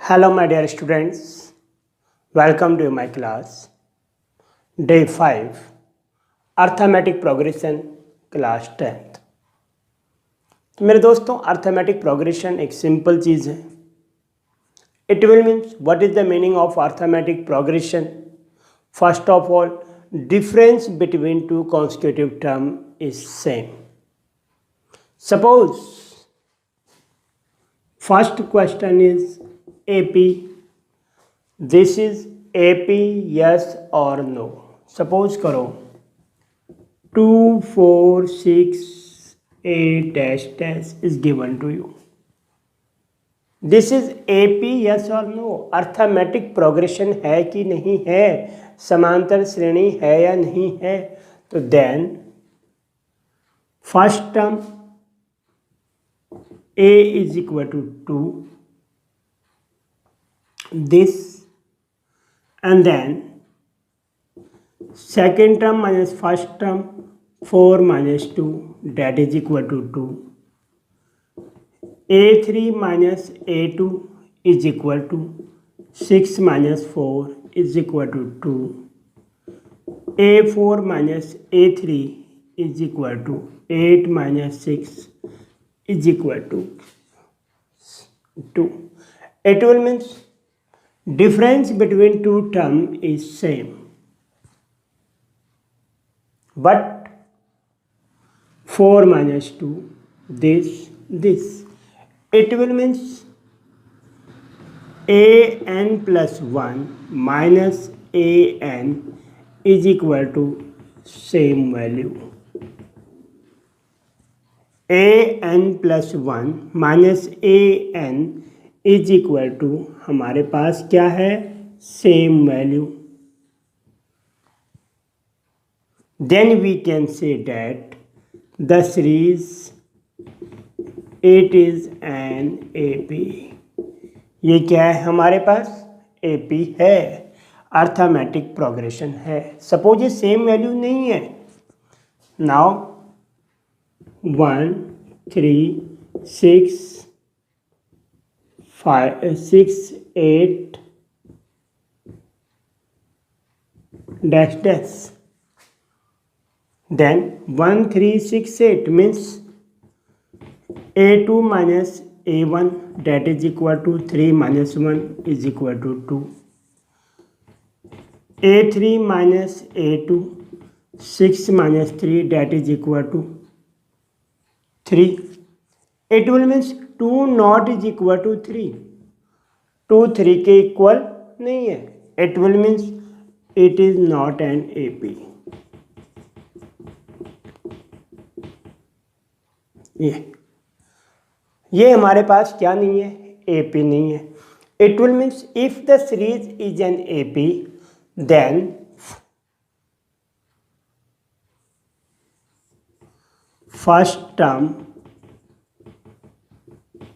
Hello, my dear students. Welcome to my class. Day 5 Arithmetic Progression Class 10th. तो मेरे दोस्तों arithmetic progression एक simple चीज़ है. It will means what is the meaning of arithmetic progression. First of all, difference between two consecutive term is same. Suppose first question is AP. This is AP, yes or no. Suppose करो 2, 4, 6, 8 dash dash is given to you. This is AP, yes or no. Arithmetic progression है कि नहीं है, समांतर श्रेणी है या नहीं है. तो then first term A is equal to 2. This and then second term minus first term 4 minus 2 that is equal to 2. A3 minus A2 is equal to 6 minus 4 is equal to 2. A4 minus A3 is equal to 8 minus 6 is equal to 2. It will means difference between two terms is same, but 4 minus 2 this. It will means an plus 1 minus an is equal to same value. an plus 1 minus an is equal to हमारे पास क्या है, same value. Then we can say that the series it is an AP. ये क्या है हमारे पास, AP है, अर्थमेटिक प्रोग्रेशन है. सपोज ये सेम वैल्यू नहीं है. Now 1, 3, 6, 6, 8 dash dash. Then 1, 3, 6, 8 means A2 minus A1 that is equal to 3 minus 1 is equal to 2. A3 minus A2 6 minus 3 that is equal to 3. It will means 2 not is equal to 3. 2 3 के equal नहीं है. It will means it is not an AP. ये हमारे पास क्या नहीं है, AP नहीं है. It will means if the series is an AP, then first term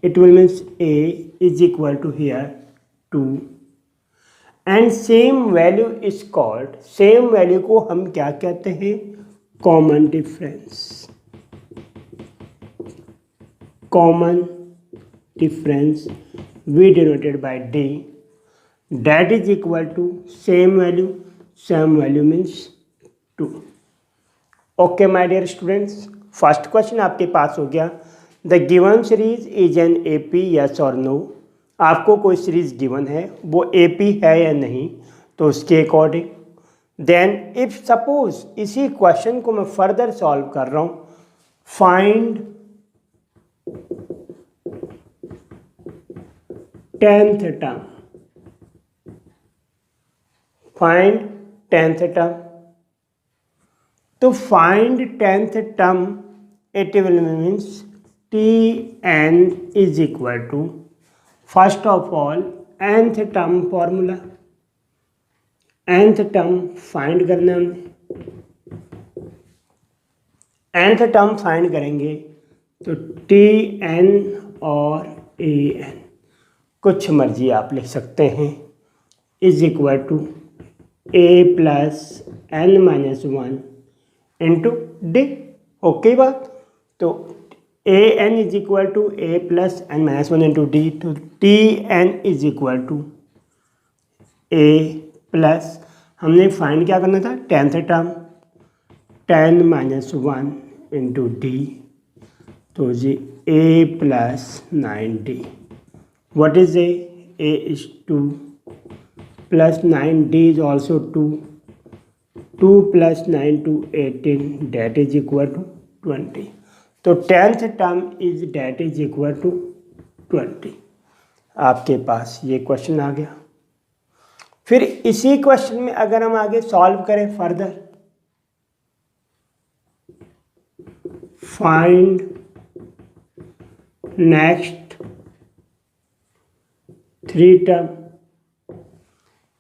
it will means A is equal to here 2 and same value is called, same value को हम क्या कहते हैं, common difference. Common difference we denoted by D that is equal to same value means 2. Okay my dear students, first question आपके पास हो गया. The given series is an AP, yes और no. आपको कोई सीरीज गिवन है, वो AP है या नहीं, तो उसके अकॉर्डिंग. देन इफ सपोज इसी क्वेश्चन को मैं फर्दर सॉल्व कर रहा हूँ, find 10th term. Find 10th term. तो find 10th term it will means Tn is equal to first of all nth term formula. nth term find करना हमने. nth term find करेंगे तो Tn और An कुछ मर्जी आप लिख सकते हैं is equal to A plus n minus 1 into D. Okay बात. तो a n is equal to a plus n minus one into d, तो t n is equal to a plus, हमने फाइंड क्या करना था, tenth term, 10 minus one into d, तो जी a plus 9d. What is a? A is 2 plus 9d is also 2. 2 plus 9 to 18, that is equal to 20. तो 10th term is that is equal to 20. आपके पास ये question आ गया। फिर इसी question में अगर हम आगे सॉल्व करें फर्दर, फाइंड नेक्स्ट 3 टर्म,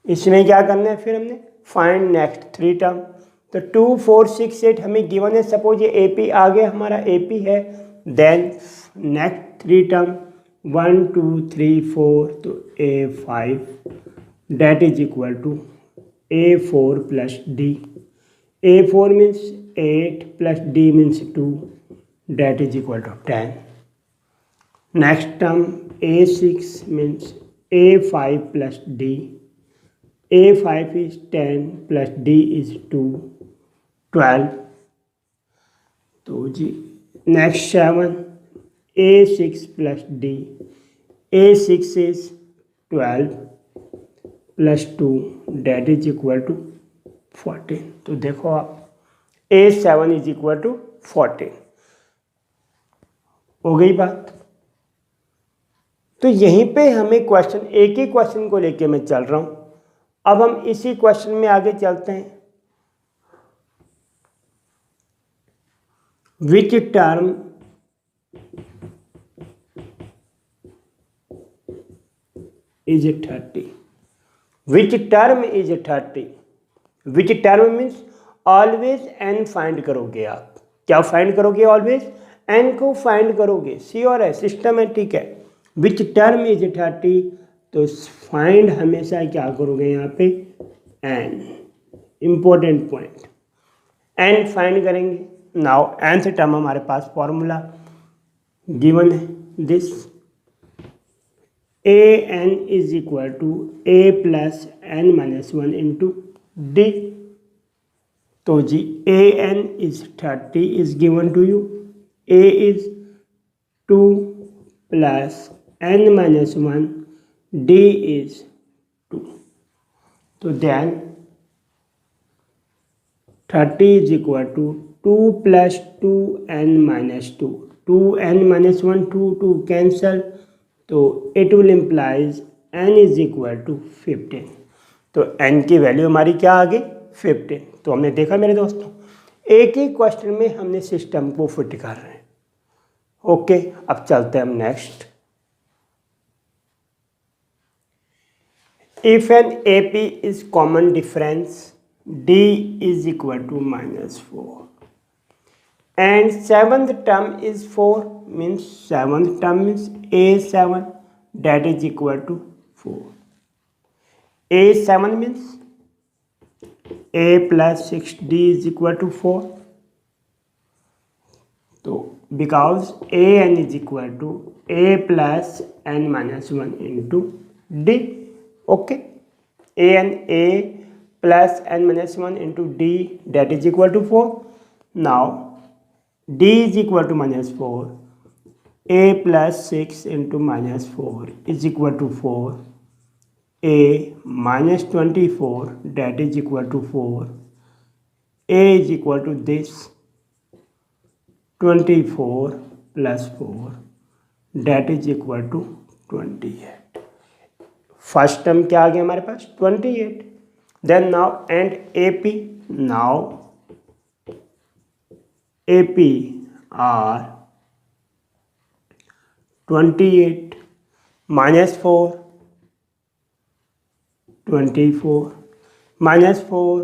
इसमें क्या करना है, फिर हमने फाइंड नेक्स्ट 3 टर्म, तो 2 4 6 8 हमें गिवन है, सपोज ये ए पी आ गया, हमारा ए पी है, देन नेक्स्ट 3 टर्म 1 2 3 4, तो a 5 that is equal to a 4 plus d, a 4 means 8 plus d means 2, that is equal to 10. Next term a6 means a5 plus d, a5 is 10 plus d is 2, 12. तो जी next 7 a6 plus d, a6 is 12 plus 2, that is equal to 14. तो देखो आप a7 is equal to 14, हो गई बात। तो यहीं पे हमें क्वेश्चन, एक ही क्वेश्चन को लेके मैं चल रहा हूं, अब हम इसी क्वेश्चन में आगे चलते हैं। Which term is 30, which term is 30, which term means always an find करोगे आप, क्या फाइंड करोगे, ऑलवेज एन को फाइंड करोगे, सी और है सिस्टमेटिक है। विच टर्म इज 30, तो फाइंड हमेशा क्या करोगे यहाँ पे, n, important point, n find करेंगे। नाउ एन से टर्म हमारे पास फॉर्मूला गिवन है, this a n is equal to a plus n minus one into d, तो जी a n is 30 is given to you, a is 2 plus n minus 1, d is 2, तो then 30 is equal to 2 plus 2n minus 2, 2n minus 1 2 cancel, तो it will implies n is equal to 15, तो n की value हमारी क्या आ गई, 15। तो हमने देखा मेरे दोस्तों, एक ही क्वेश्चन में हमने सिस्टम को फिट कर रहे हैं। ओके, अब चलते हैं हम next. If an AP is common difference, D is equal to -4 and 7th term is 4, means 7th term is A7, that is equal to 4. A7 means A plus 6D is equal to 4. तो because AN is equal to A plus N minus 1 into D. Okay, a n a plus n minus 1 into d, that is equal to 4. Now d is equal to -4, a plus 6 into -4 is equal to 4, a minus 24, that is equal to 4, a is equal to this 24 plus 4, that is equal to 28. First term क्या आ गया हमारे पास, 28. Then now and a p, now A P R 28 -4 24 -4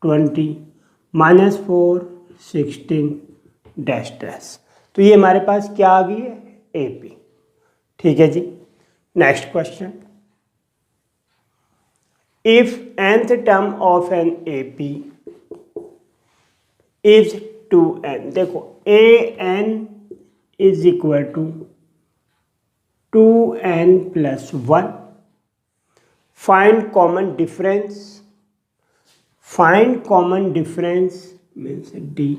20 -4 16 dash dash, तो ये हमारे पास क्या आ गई है, ए पी। ठीक है जी, next question. If nth term of an AP is 2n, देखो an is equal to 2n plus 1। Find common difference, find common difference means d.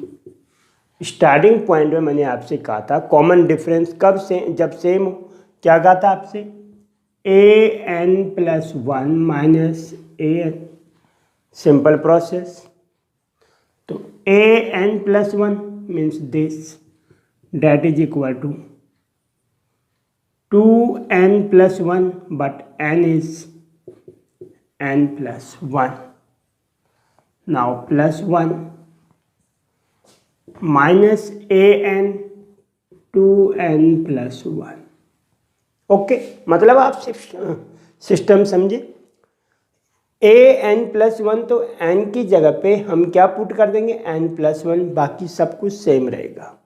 Starting point में मैंने आपसे कहा था कॉमन डिफरेंस कब से, जब सेम हो। क्या कहा था आपसे, a n plus 1 minus a n, simple process. तो a n plus 1 means this, that is equal to 2n plus 1, but n is n plus 1। Now plus 1 minus a n 2n plus 1। Okay, मतलब आप system समझे। ए n plus 1, तो n की जगह पे हम क्या पुट कर देंगे, n प्लस 1, बाकी सब कुछ सेम रहेगा,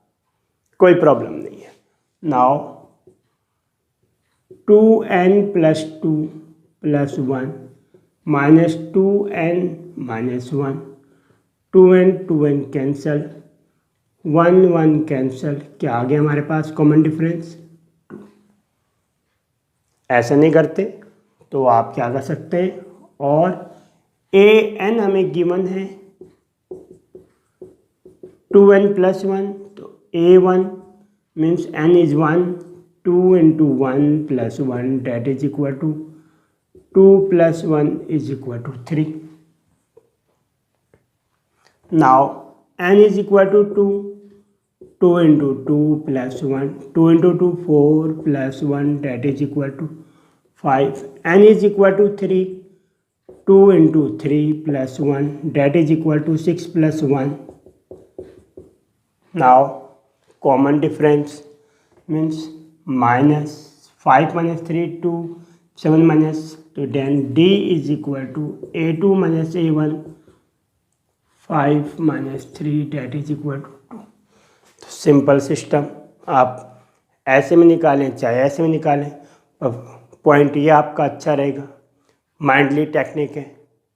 कोई प्रॉब्लम नहीं है। Now 2n plus 2 plus 1 minus 2n minus 1, 2n cancel, 1 cancel, क्या आ गया हमारे पास कॉमन डिफरेंस 2। ऐसा नहीं करते तो आप क्या कर सकते हैं, और ए एन हमें गिवन है 2n प्लस 1, तो a1 means n is 1, 2 into 1 plus 1 that is equal to 2 plus 1 is equal to 3। Now n is equal to 2, 2 into 2 plus 1, 2 into 2 4 plus 1 that is equal to 5। n is equal to 3, 2 into 3 plus 1 that is equal to 6 plus 1। Now common difference means minus 5 minus 3 2, 7 minus, तो then d is equal to a2 minus a1, 5 minus 3 that is equal to 2। तो simple system, आप ऐसे में निकालें चाहे ऐसे में निकालें, पॉइंट ये आपका अच्छा रहेगा, माइंडली टेक्निक है,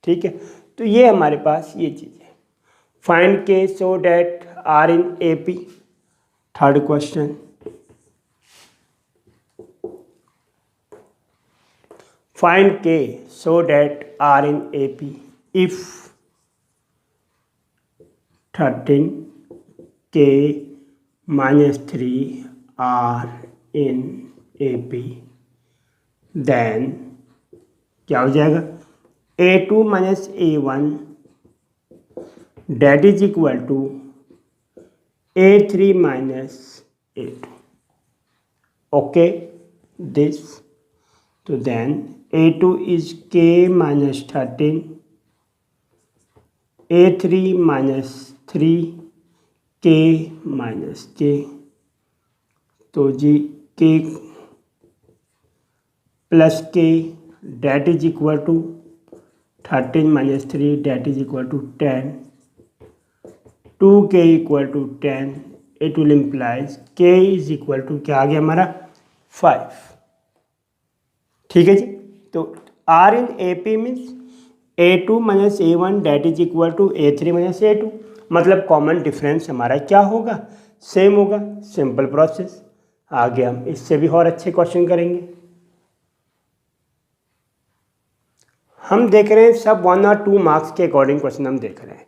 ठीक है। तो ये हमारे पास ये चीज़ है। Find k so that are in A P, third question. Find k so that are in A P if 13 k minus 3 are in A P, then क्या हो जाएगा, a2 minus a1 that is equal to a3 minus a2। Okay this, तो then a2 is k minus 13, a3 minus 3 k minus k, तो जी k plus k that is equal to 13 minus 3 that is equal to 10, 2k equal to 10, it will implies k is equal to क्या आ गया हमारा 5। ठीक है जी। तो r in A P means a2 minus a1 that is equal to a3 minus a2, मतलब common difference हमारा क्या होगा, सेम होगा। Simple process. आगे हम इससे भी और अच्छे क्वेश्चन करेंगे। हम देख रहे हैं सब 1 और 2 मार्क्स के अकॉर्डिंग क्वेश्चन हम देख रहे हैं,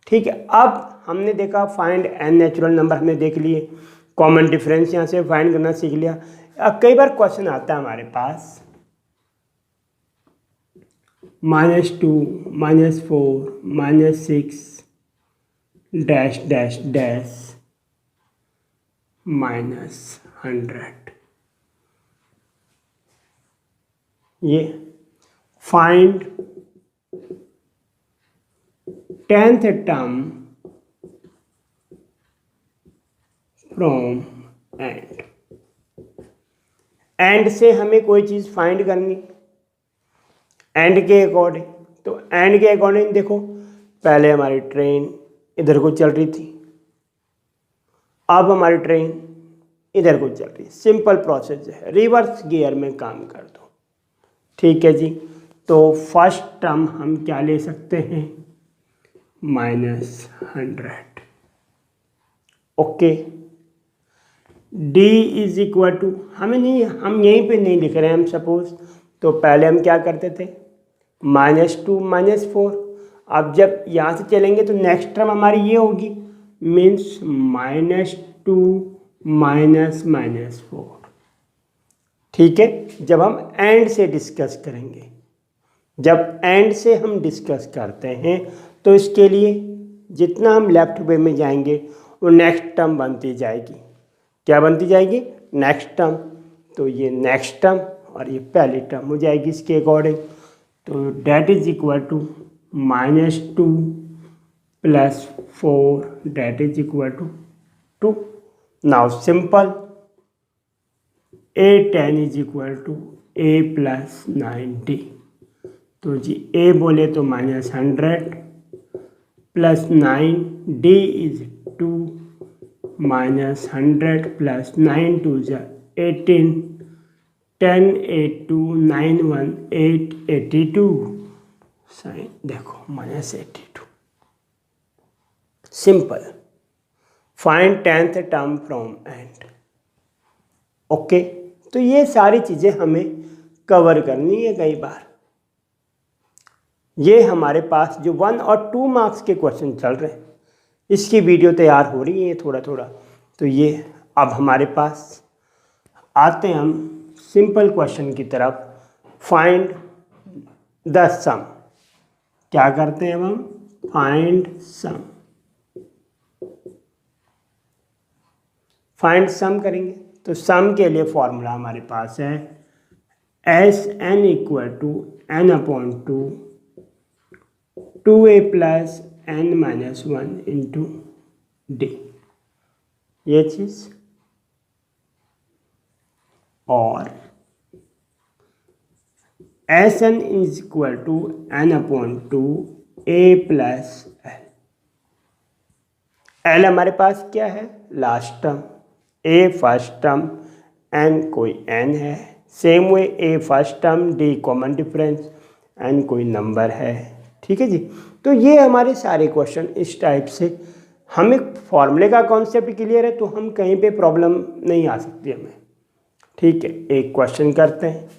ठीक है। अब हमने देखा फाइंड एन नेचुरल नंबर, हमने देख लिए, कॉमन डिफरेंस यहाँ से फाइंड करना सीख लिया। अब कई बार क्वेश्चन आता है हमारे पास -2 -4 -6 डैश डैश डैश -100, ये find 10th term from and. And से हमें कोई चीज़ फाइंड करनी, एंड के अकॉर्डिंग। तो एंड के अकॉर्डिंग देखो, पहले हमारी ट्रेन इधर को चल रही थी, अब हमारी ट्रेन इधर को चल रही है। सिंपल प्रोसेस है, रिवर्स गियर में काम कर दो, ठीक है जी। तो फर्स्ट टर्म हम क्या ले सकते हैं, -100, okay, d is equal to, हम यहीं पे नहीं लिख रहे हैं हम सपोज, तो पहले हम क्या करते थे -2 -4। अब जब यहाँ से चलेंगे तो नेक्स्ट टर्म हमारी ये होगी, मीन्स -2 -4। ठीक है, जब हम एंड से डिस्कस करेंगे, जब एंड से हम डिस्कस करते हैं तो इसके लिए जितना हम लेफ्ट वे में जाएंगे वो नेक्स्ट टर्म बनती जाएगी। क्या बनती जाएगी? Next term. तो ये नेक्स्ट टर्म और ये पहली टर्म हो जाएगी इसके अकॉर्डिंग। तो that is equal to -2 + 4 that is equal to 2। Now simple, A10 is equal to A + 90। तो जी A बोले तो -100 + 9, D इज 2 -100 + 9 2 = 18, 10 8 2 9 1 8 82, साइन देखो -82। Simple, find 10th term from and. Okay, तो ये सारी चीज़ें हमें कवर करनी है कई बार। ये हमारे पास जो 1 और 2 मार्क्स के क्वेश्चन चल रहे हैं, इसकी वीडियो तैयार हो रही है थोड़ा थोड़ा। तो ये अब हमारे पास आते हैं हम सिंपल क्वेश्चन की तरफ। फाइंड द सम। क्या करते हैं हम? Find some. फाइंड सम करेंगे तो सम के लिए फॉर्मूला हमारे पास है Sn = n/2 2a + n-1 × d, ये चीज़। और Sn = n/2 a + l। l हमारे पास क्या है? Last term, a first term, n कोई n है। Same way a first term, d common difference, n कोई नंबर है। ठीक है जी। तो ये हमारे सारे क्वेश्चन इस टाइप से, हमें फॉर्मूले का कॉन्सेप्ट क्लियर है तो हम कहीं पे प्रॉब्लम नहीं आ सकती हमें। ठीक है, एक क्वेश्चन करते हैं।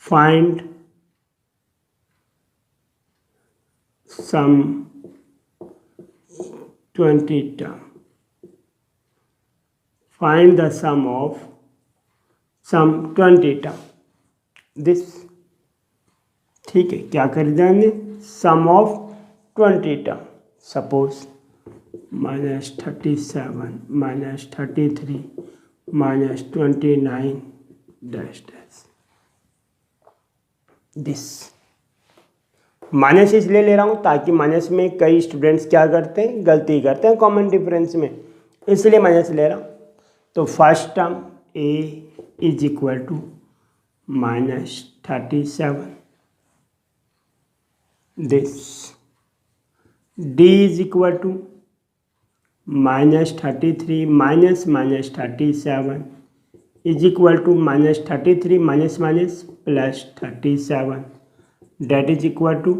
Find sum 20 term. Find the sum of sum 20 term this. ठीक है, क्या कर देंगे? Sum of 20 term. Suppose -37 -33 -29 dash dash this. Minus इसलिए ले रहा हूँ ताकि माइनस में कई स्टूडेंट्स क्या करते हैं, गलती करते हैं कॉमन डिफरेंस में, इसलिए माइनस ले रहा हूँ। तो first term a is equal to -37 this, d is equal to -33 minus -37 is equal to -33 minus minus plus 37, that is equal to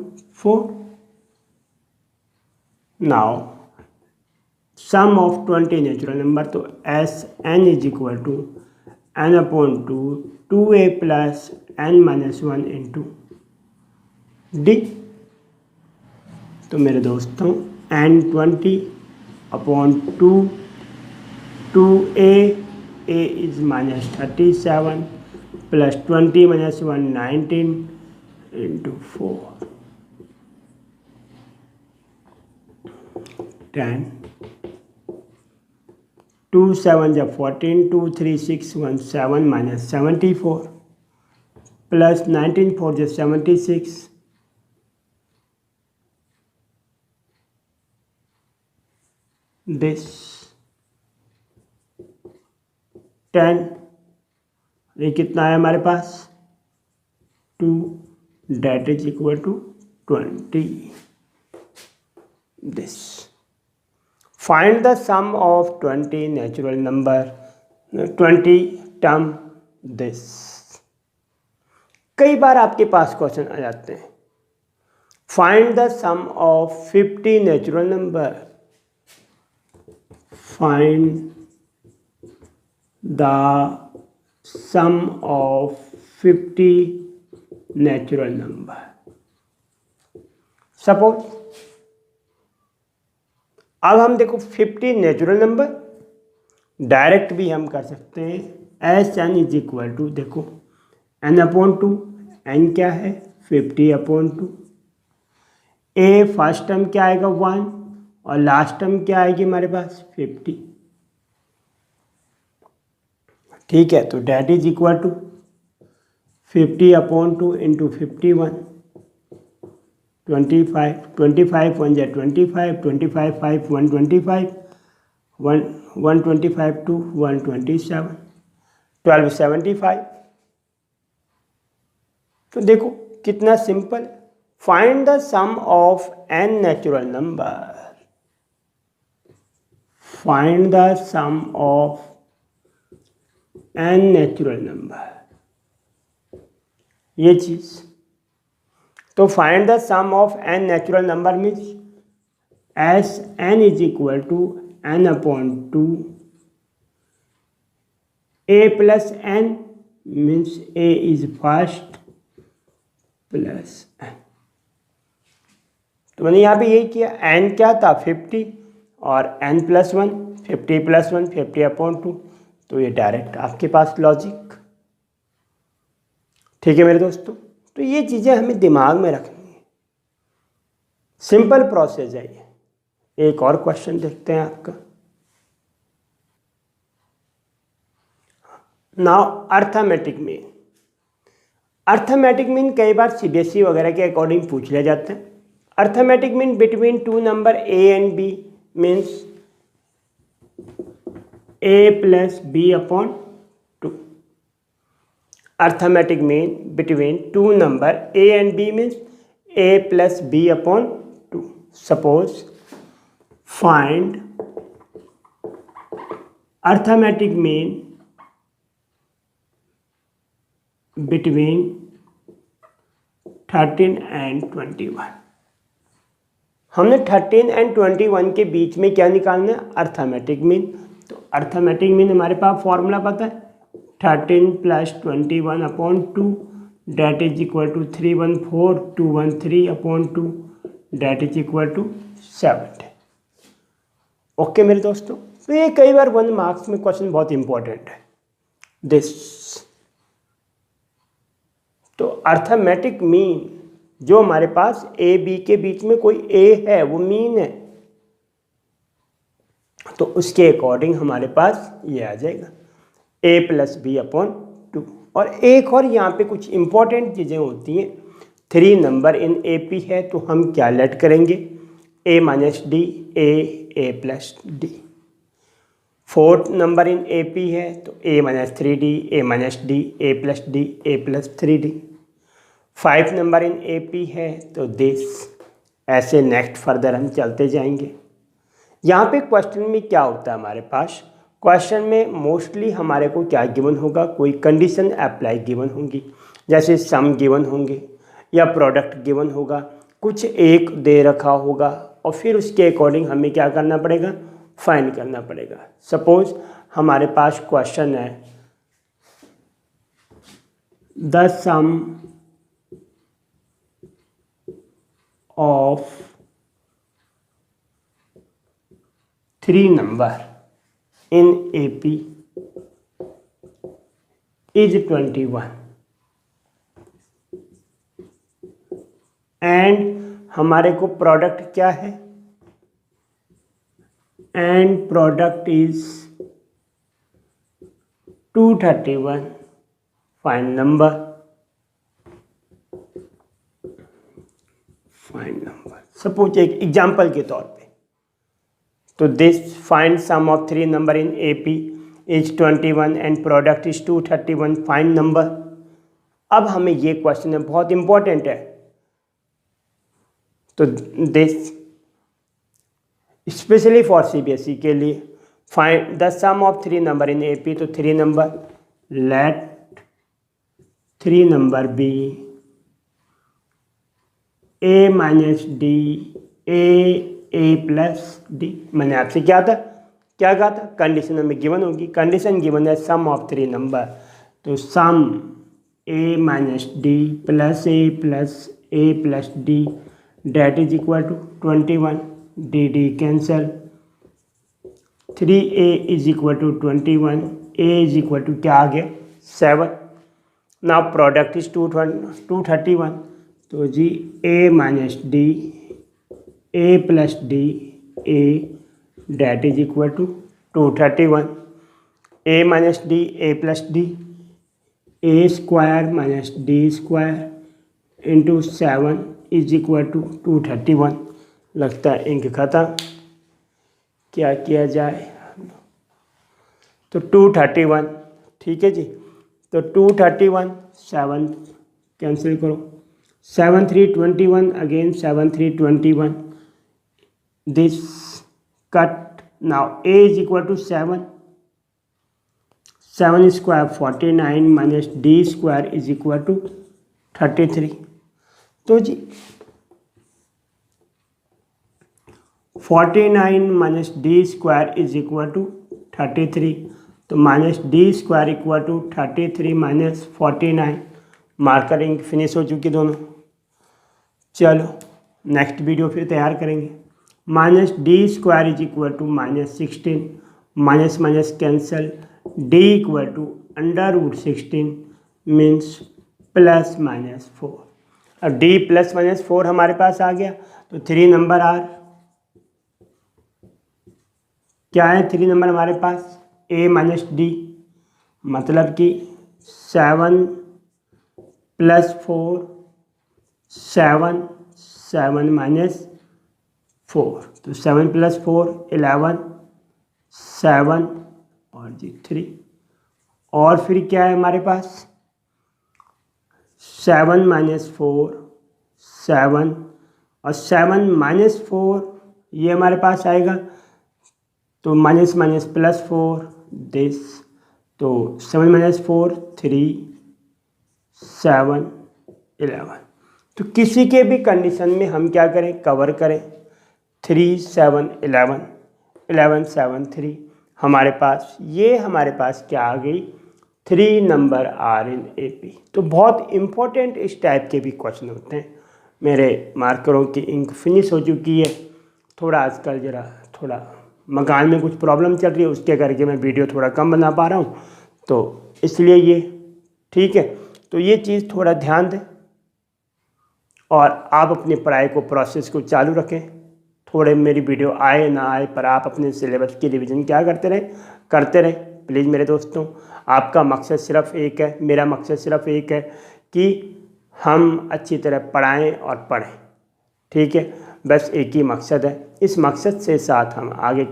4. Now sum of 20 natural number, तो Sn is equal to n/2 2a plus n-1 into d। तो मेरे दोस्तों n20/2 2a, a is -37 plus 20 minus 1 19 into 4 10 2 7 जा 14 2 3 6 1 7 minus 74 plus 19 4 जा 76 this 10। ये कितना है हमारे पास? 2, that is equal to 20 this। find the sum of 20 natural number 20 term this। कई बार आपके पास क्वेश्चन आ जाते हैं find the sum of 50 natural number. Find the sum of 50 natural number. Suppose अब हम देखो 50 नेचुरल नंबर डायरेक्ट भी हम कर सकते हैं। S n is equal to, देखो एन अपॉन टू, एन क्या है 50 upon two. A first term क्या आएगा 1 और लास्ट टर्म क्या आएगी हमारे पास 50। ठीक है, तो that is equal to 50 upon two into 51, 25, 25 1 जा 25, 25 5 125, 125 टू 127, 1275। तो देखो कितना सिंपल। Find the sum of n natural number. Find the sum of n natural number, ये चीज। तो find the sum of n natural number means S n is equal to n upon two a plus n, means a is first plus n. तो मैंने यहाँ पे यही किया, N क्या था 50 और n plus 1, 50 plus 1 50 upon two. तो ये डायरेक्ट आपके पास लॉजिक। ठीक है मेरे दोस्तों, तो ये चीज़ें हमें दिमाग में रखनी है। सिंपल प्रोसेस है ये। एक और क्वेश्चन देखते हैं आपका। Now arithmetic mean. Arithmetic mean कई बार सीबीएसई वगैरह के अकॉर्डिंग पूछ लिया जाता है। Arithmetic mean between two number a and b means a plus b upon two. Arithmetic mean between two number a and b means a plus b upon two. Suppose find arithmetic mean between 13 and 21। हमने 13 and 21 के बीच में क्या निकालना है, arithmetic mean. तो arithmetic mean हमारे पास formula पता है 13 plus 21 upon two that is equal to 314 213 upon two that is equal to 70। Okay मेरे दोस्तों, तो ये कई बार 1 मार्क्स में क्वेश्चन बहुत इंपॉर्टेंट है दिस। तो अर्थमेटिक मीन जो हमारे पास ए बी के बीच में कोई ए है वो मीन है, तो उसके अकॉर्डिंग हमारे पास ये आ जाएगा ए प्लस बी अपॉन टू। और एक और यहाँ पे कुछ इंपॉर्टेंट चीज़ें होती हैं। 3 नंबर इन ए पी है तो हम क्या लेट करेंगे, a minus d, a plus d. 4 number in A P है तो a minus 3D, a minus d, a plus d, a plus 3D। 5 number in A P है तो this. ऐसे नेक्स्ट फर्दर हम चलते जाएंगे। यहाँ पे क्वेश्चन में क्या होता है हमारे पास, क्वेश्चन में मोस्टली हमारे को क्या गिवन होगा, कोई कंडीशन अप्लाई गिवन होंगी, जैसे सम गिवन होंगे या प्रोडक्ट गिवन होगा, कुछ एक दे रखा होगा और फिर उसके अकॉर्डिंग हमें क्या करना पड़ेगा, फाइंड करना पड़ेगा। सपोज हमारे पास क्वेश्चन है the sum of 3 number in AP is 21 and हमारे को प्रोडक्ट क्या है, and product is 231। Find number, find number. Suppose एक एग्जाम्पल के तौर पे, तो this find sum of 3 number in AP is 21 and product is 231, find number. अब हमें ये क्वेश्चन है बहुत इंपॉर्टेंट है, तो दिस स्पेशली फॉर CBSE के लिए, find the sum of 3 number in AP, तो 3 number, let 3 number be a minus d a plus d. मैंने आपसे क्या कहा था कंडीशन हमें गिवन होगी। कंडीशन गिवन है सम ऑफ 3 नंबर, तो sum a minus d plus a plus d that is equal to 21। D d cancel, 3a is equal to 21, a is equal to क्या आ गया 7। नाउ प्रोडक्ट इज 231, तो जी a minus d a plus d a that is equal to 231। a minus d a plus d a square minus D square into 7 is equal to 231। लगता है ink खत्म, क्या किया जाए, तो 231, ठीक है जी। तो 231 7 कैंसिल करो, 7 3 21 again 7 3 21, this cut. Now a is equal to 7 square 49 minus D square is equal to 33। तो जी 49 minus D square is equal to 33, तो minus D square equal to 33 minus 49। Marking finish हो चुकी दोनों। चलो नेक्स्ट वीडियो फिर तैयार करेंगे। Minus D square is equal to minus 16, minus minus cancel, D equal to √16 means plus minus 4। अब D plus minus 4 हमारे पास आ गया, तो 3 नंबर आर क्या है, 3 नंबर हमारे पास a माइनस डी, मतलब कि 7 प्लस 4 7 माइनस 4, तो 7 प्लस 4 11 7 और जी 3। और फिर क्या है हमारे पास 7 माइनस 4 7 और 7 माइनस 4 ये हमारे पास आएगा, तो माइनस माइनस प्लस 4 दिस, तो 7 माइनस 4 3 7 11। तो किसी के भी कंडीशन में हम क्या करें, कवर करें 3 7 11 11 7 3। हमारे पास क्या आ गई, 3 नंबर आर इन AP। तो बहुत इम्पोर्टेंट इस टाइप के भी क्वेश्चन होते हैं। मेरे मार्करों की इंक फिनिश हो चुकी है। थोड़ा आजकल ज़रा थोड़ा मकान में कुछ प्रॉब्लम चल रही है, उसके करके मैं वीडियो थोड़ा कम बना पा रहा हूँ, तो इसलिए ये ठीक है। तो ये चीज़ थोड़ा ध्यान दें और आप अपनी पढ़ाई को प्रोसेस को चालू रखें। थोड़े मेरी वीडियो आए ना आए पर आप अपने सिलेबस की रिवीजन क्या करते रहें प्लीज़ मेरे दोस्तों। आपका मकसद सिर्फ एक है, मेरा मकसद सिर्फ एक है कि हम अच्छी तरह पढ़ाएं और पढ़ें, ठीक है। बस एक ही मकसद है, इस मकसद से साथ हम आगे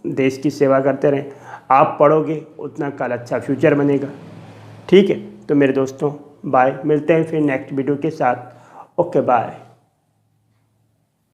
देश की सेवा करते रहें। आप पढ़ोगे उतना कल अच्छा फ्यूचर बनेगा, ठीक है। तो मेरे दोस्तों बाय, मिलते हैं फिर नेक्स्ट वीडियो के साथ। Okay bye.